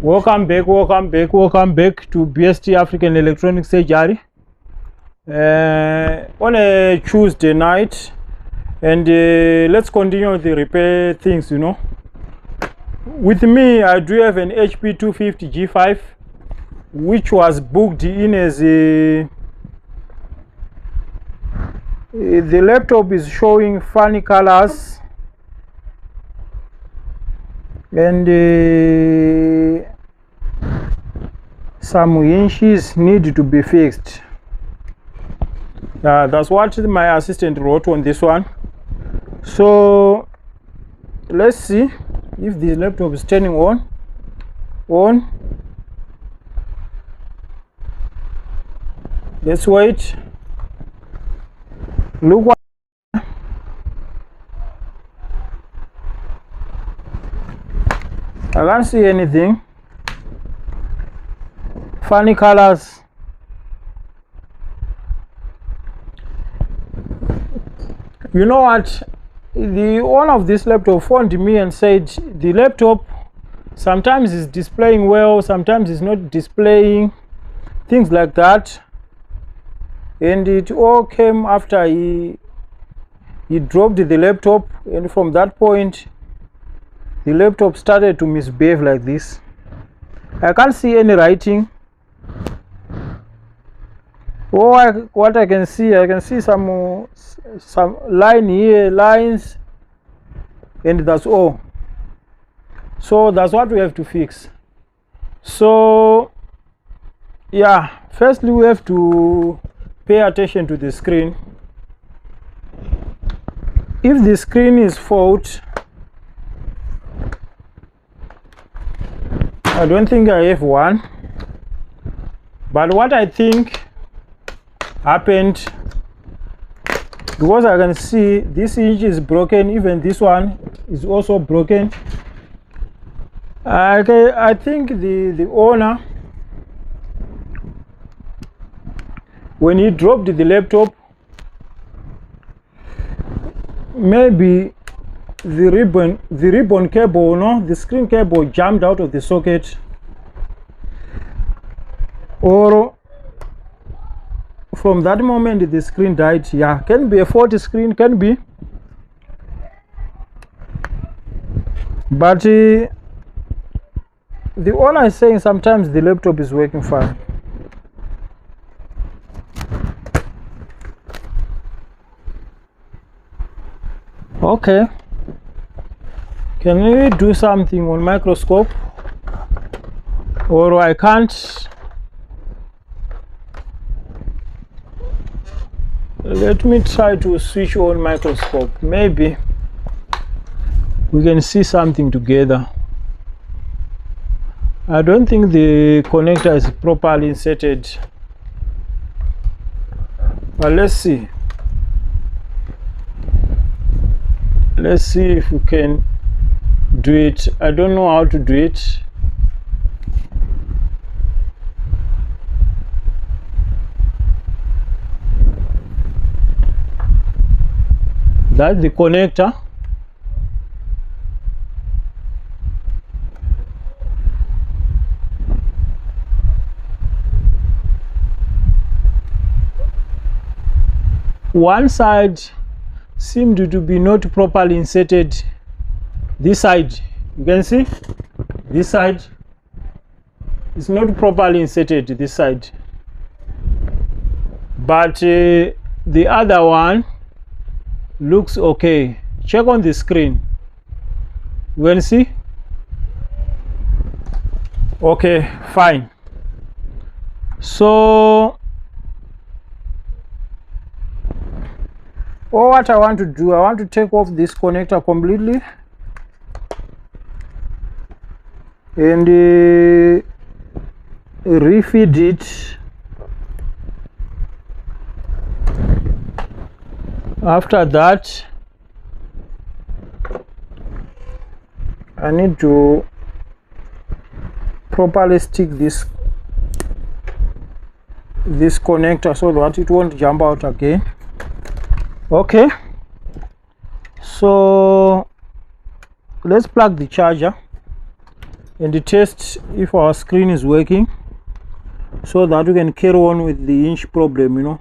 Welcome back to BST African Electronic Surgery on a Tuesday night, and let's continue the repair things. With me I do have an HP 250 G5 which was booked in as the laptop is showing funny colors, and some hinges need to be fixed. That's what my assistant wrote on this one. So let's see if the laptop is turning on. Let's wait. Look what I can't see anything. Funny colors. You know what? The owner of this laptop phoned me and said the laptop sometimes is displaying well, sometimes it's not displaying, things like that. And it all came after he dropped the laptop, and from that point the laptop started to misbehave like this. I can't see any writing. What I can see some line here, lines, and that's all. So that's what we have to fix. So yeah, firstly we have to pay attention to the screen. If the screen is fault, I don't think I have one, but what I think happened, because I can see this hinge is broken, even this one is also broken. I think the owner, when he dropped the laptop, maybe the ribbon cable, the screen cable jammed out of the socket, or from that moment the screen died. Yeah, can be a faulty screen, can be, but the owner is saying sometimes the laptop is working fine. Okay, can we do something on microscope, or I can't? Let me try to switch on microscope. Maybe we can see something together. I don't think the connector is properly inserted, but let's see. Let's see if we can do it. I don't know how to do it. That's the connector. One side seemed to be not properly inserted. This side, you can see this side is not properly inserted, this side, but the other one looks okay. Check on the screen, you can see. Okay, fine. So what I want to do, I want to take off this connector completely and refeed it. After that, I need to properly stick this connector so that it won't jump out again. Okay, so let's plug the charger. and test if our screen is working, so that we can carry on with the Hinge problem, you know.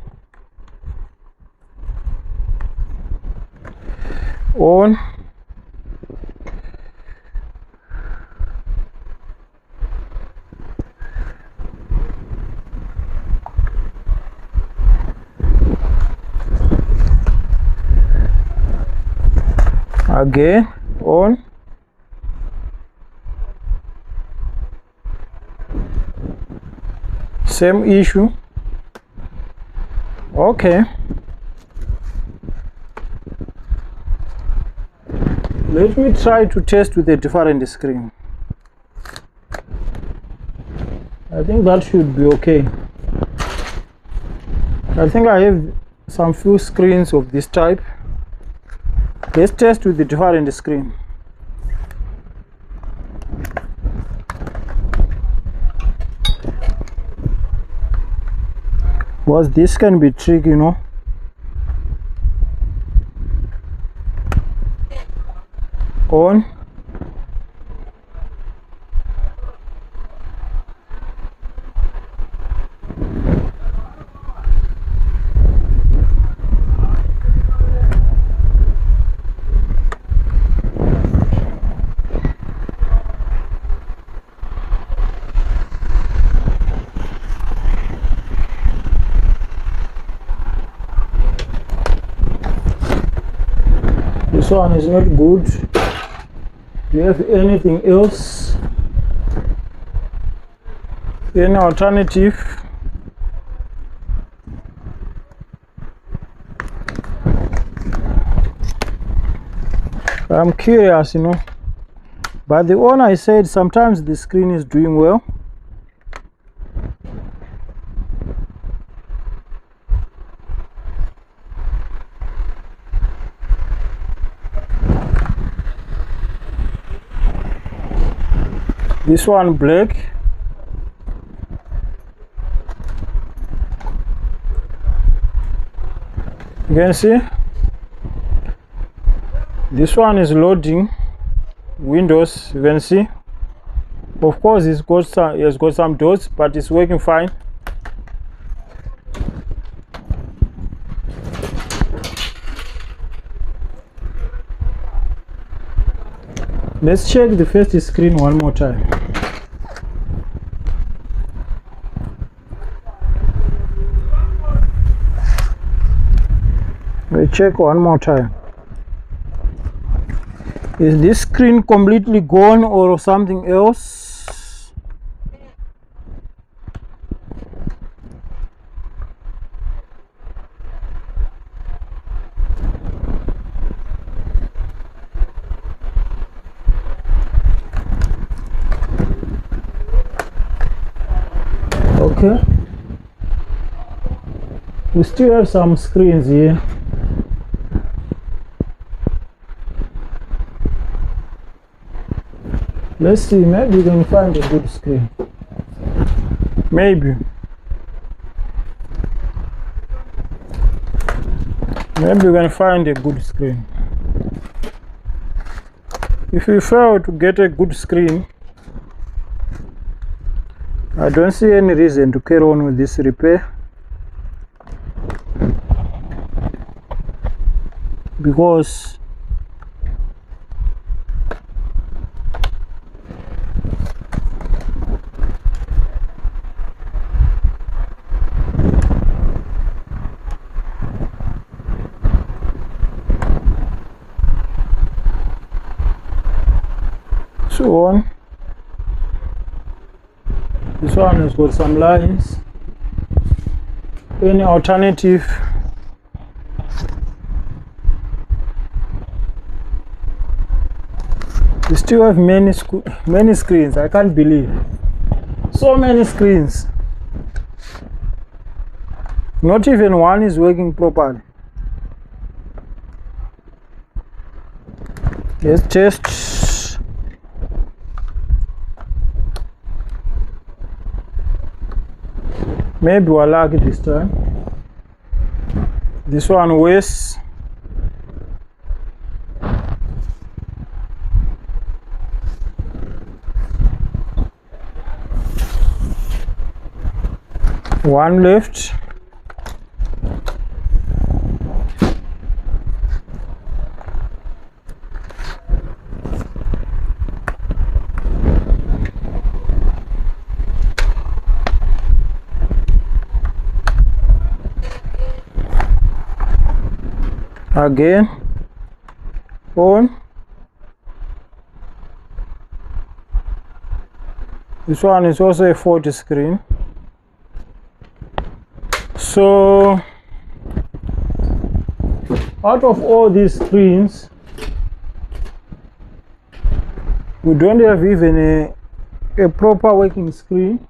On. Again, on. Same issue. Okay. Let me try to test with a different screen. I think that should be okay. I think I have some few screens of this type. Let's test with the different screen. Because this can be tricky, you know. On. This one is not good. Do you have anything else? Any alternative? I'm curious, you know. But the owner said sometimes the screen is doing well. This one black. You can see this one is loading Windows. You can see, of course, it has got some dots, but it's working fine. Let's check the first screen one more time. We check one more time. Is this screen completely gone or something else? Okay. We still have some screens here. Let's see, maybe we can find a good screen. Maybe we can find a good screen. If we fail to get a good screen, I don't see any reason to carry on with this repair, because so on. This one has got some lines. Any alternative? We still have many screens. I can't believe so many screens. Not even one is working properly. Let's test. Maybe we're lucky this time. This one works. One left. Again, on. This one is also a 40 screen. So out of all these screens, we don't have even a proper working screen.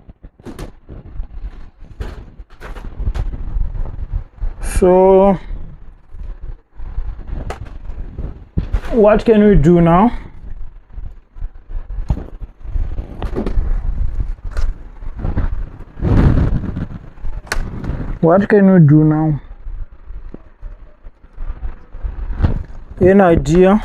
So what can we do now? What can we do now? An idea?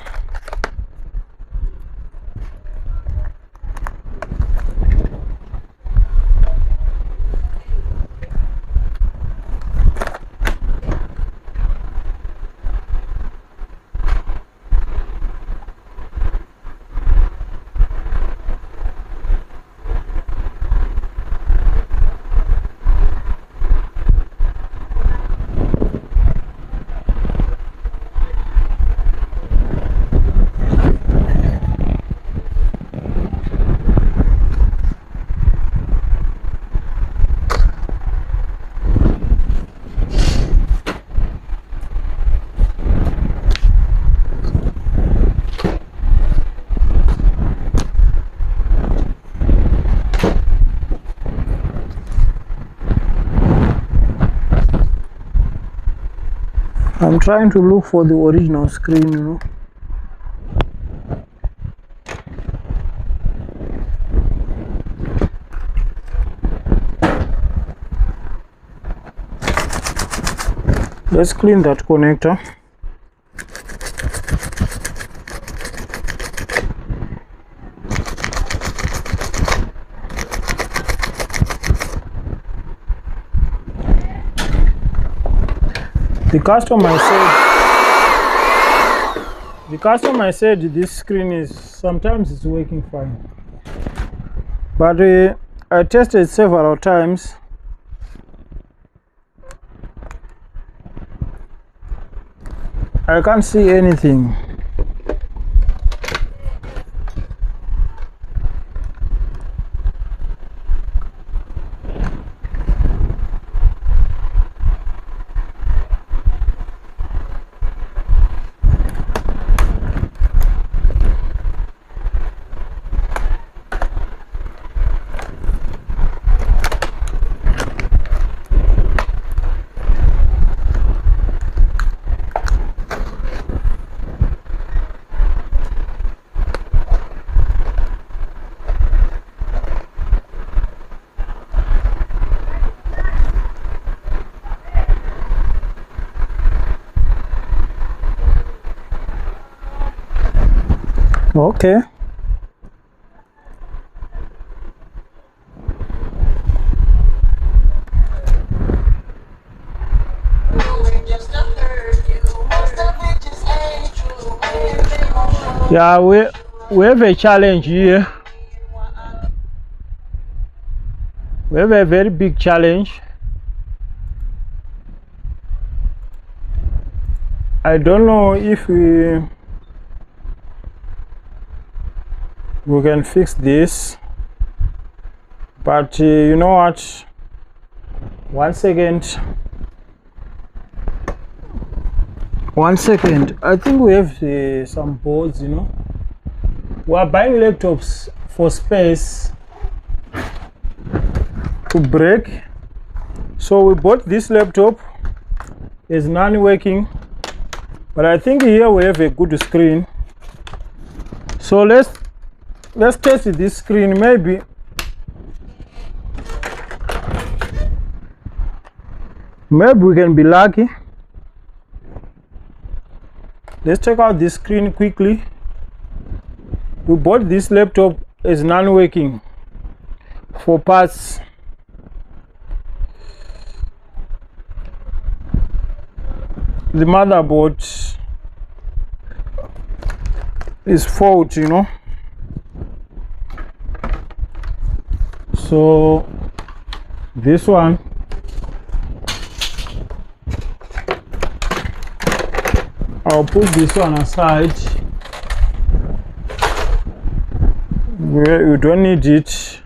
I'm trying to look for the original screen, you know. Let's clean that connector. The customer said this screen is sometimes it's working fine, but I tested several times. I can't see anything. Okay. Yeah, we have a challenge here. We have a very big challenge. I don't know if we can fix this, but you know what, 1 second, I think we have some boards, you know. We are buying laptops for space to break, so we bought this laptop. It's non-working, but I think here we have a good screen. So let's test this screen. Maybe we can be lucky. Let's check out this screen quickly. We bought this laptop as non-working for parts. the motherboard is fault, you know. So this one, I'll put this one aside. You don't need it.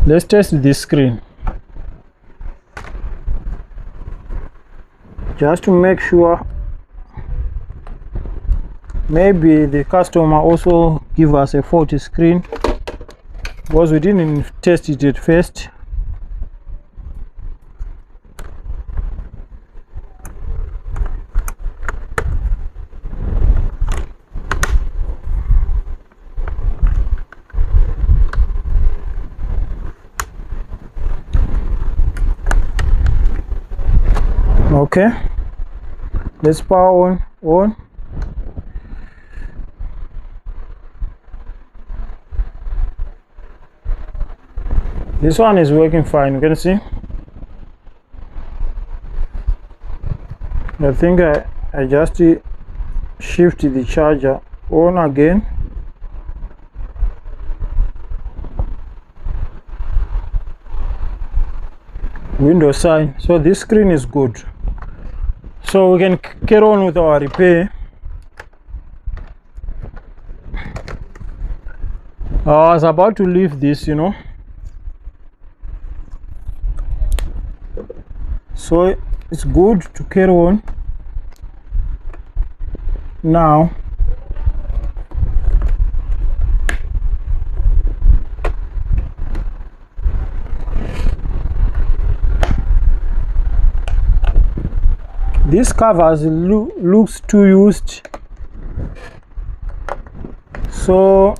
Let's test this screen just to make sure. Maybe the customer also give us a faulty screen because we didn't test it at first. Okay, let's power on. This one is working fine, you can see. I think I just shift the charger on again. Windows sign. So this screen is good. So we can carry on with our repair. I was about to leave this, you know. So it's good to carry on. Now this covers looks too used, so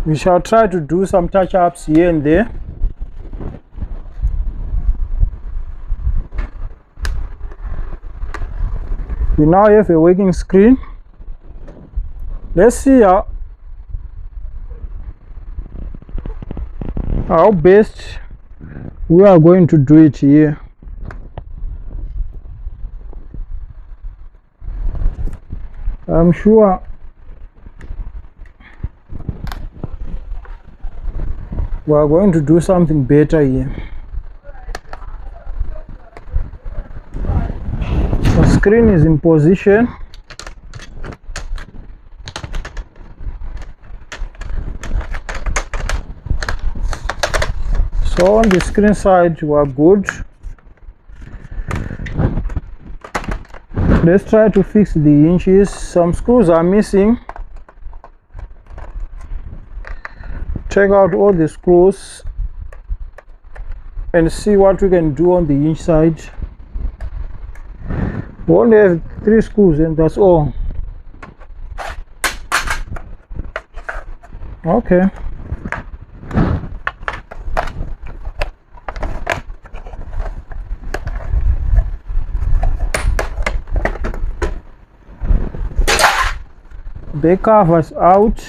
we shall try to do some touch-ups here and there. We now have a working screen. Let's see how best we are going to do it here. I'm sure we are going to do something better here. The screen is in position. So on the screen side we are good. Let's try to fix the hinges. Some screws are missing. Check out all the screws and see what we can do on the hinge side. We only have 3 screws and that's all. Okay. Back cover's out.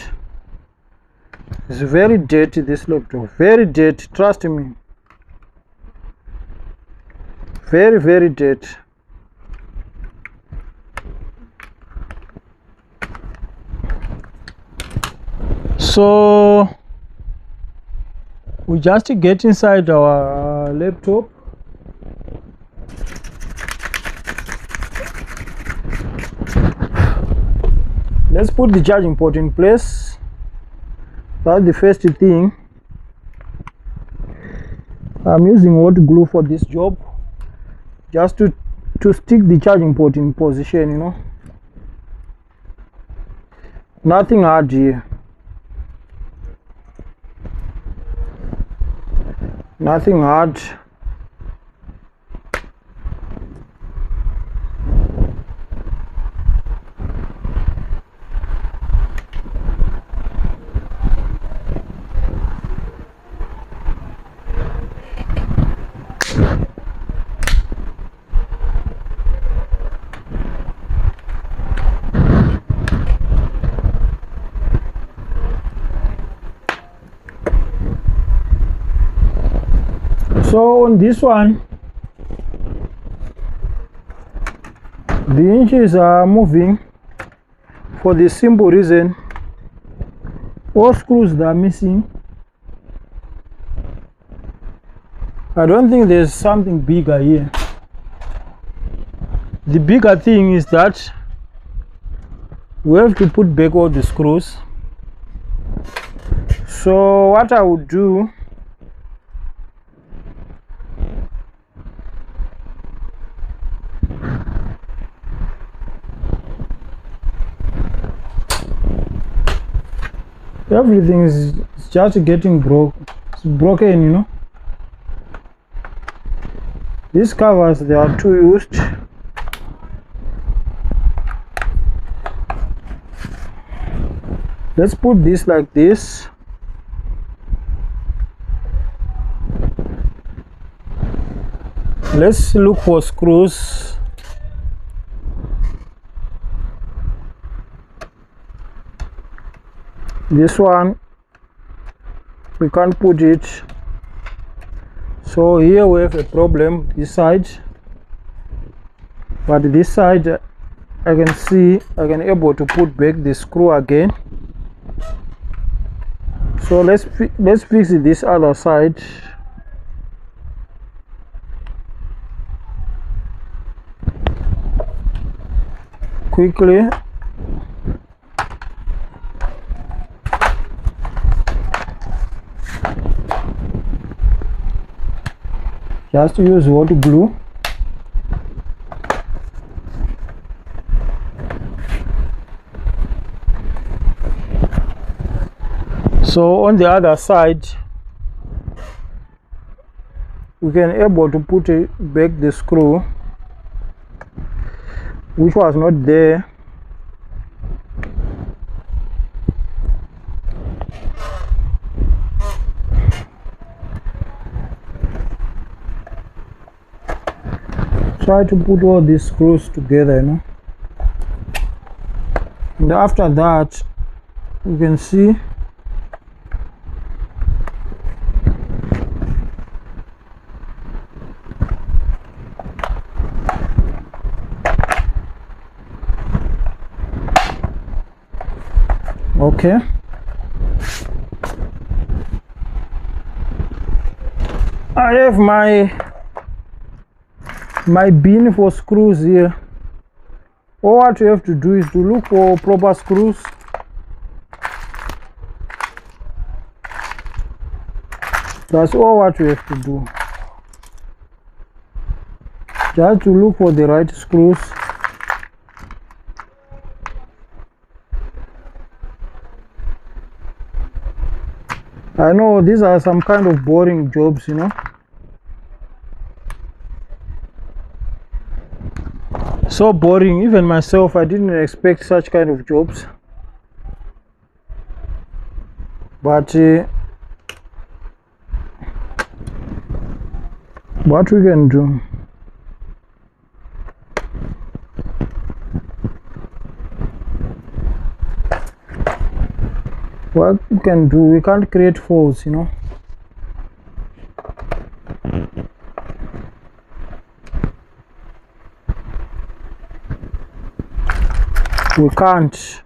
It's very dirty, this laptop. Very dirty, trust me. Very, very dirty. So we just get inside our laptop. Let's put the charging port in place. That's the first thing. I'm using hot glue for this job, just to stick the charging port in position, you know. Nothing hard here. Nothing hard. So on this one, the hinges are moving for the simple reason all screws that are missing. I don't think there's something bigger here. The bigger thing is that we have to put back all the screws. So what I would do, everything is just getting broken, you know. These covers, they are too used. Let's put this like this. Let's look for screws. This one, we can't put it. So here we have a problem, this side. But this side, I can see, I can able to put back the screw again. So let's fix this other side. Quickly. Just use hot glue. So on the other side, we can able to put back the screw which was not there. Try to put all these screws together, you know. And after that, you can see okay. I have my bin for screws here. All what you have to do is to look for proper screws. That's all what you have to do. Just to look for the right screws. I know these are some kind of boring jobs, you know. So boring, even myself, I didn't expect such kind of jobs. But what we can do? What we can do, we can't create faults, you know. We can't.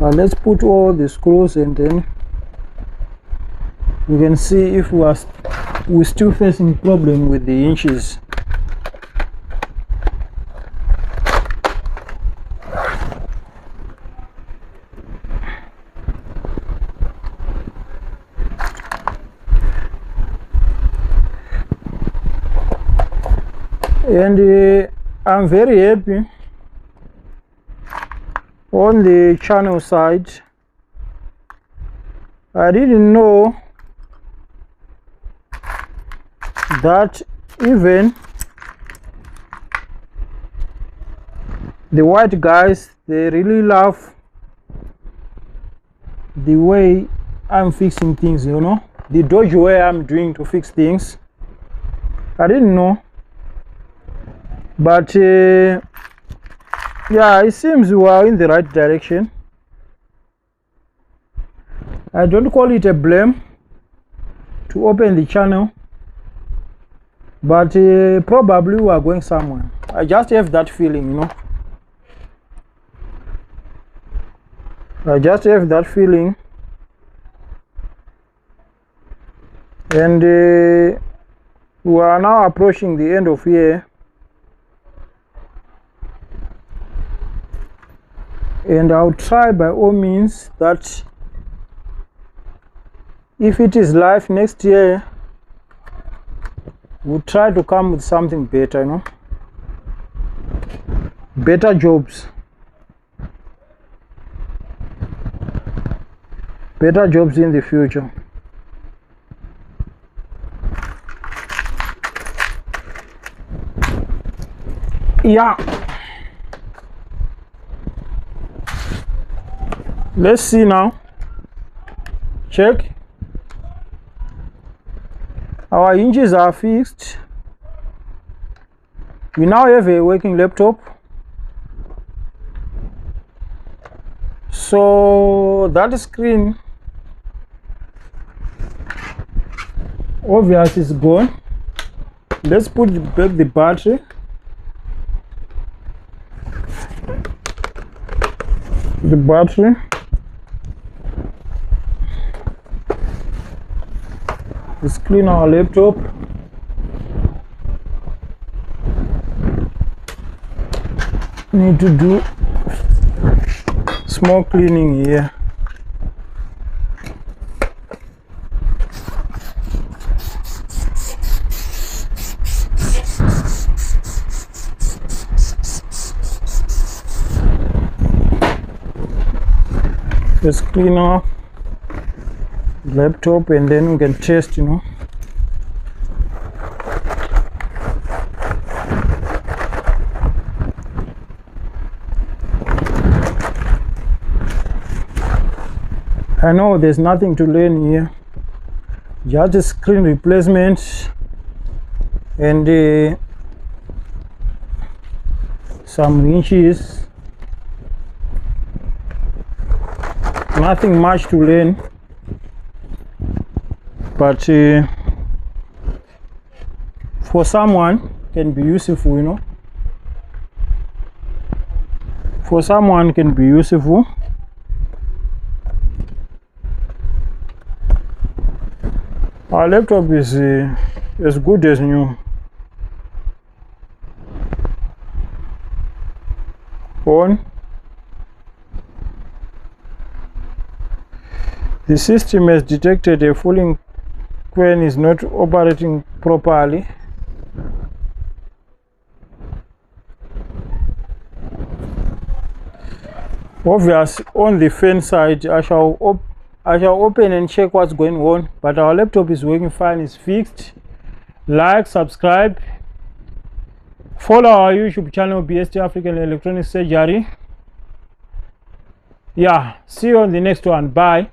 Let's put all the screws and then we can see if we're still facing problem with the hinges. And I'm very happy on the channel side. I didn't know that even the white guys, they really love the way I'm fixing things, you know, the dodgy way I'm doing to fix things. I didn't know. But yeah, it seems we are in the right direction. I don't call it a blame to open the channel, but probably we are going somewhere. I just have that feeling, you know. I just have that feeling, and we are now approaching the end of year, and I'll try by all means that if it is life next year, we'll try to come with something better, you know, better jobs. Better jobs in the future. Yeah. Let's see now. Check. Our hinges are fixed. We now have a working laptop. So that screen obvious is gone. Let's put back the battery. The battery. Let's clean our laptop. Need to do small cleaning here. Let's clean off the laptop and then we can test, you know. I know there's nothing to learn here, just a screen replacement and some inches. Nothing much to learn, but for someone can be useful, you know. For someone can be useful. Our laptop is as good as new. On. The system has detected a falling coin is not operating properly. Obviously, on the fan side, I shall open and check what's going on, but our laptop is working fine, it's fixed. Like, subscribe, follow our YouTube channel, BST African Electronic Surgery. Yeah, see you on the next one. Bye.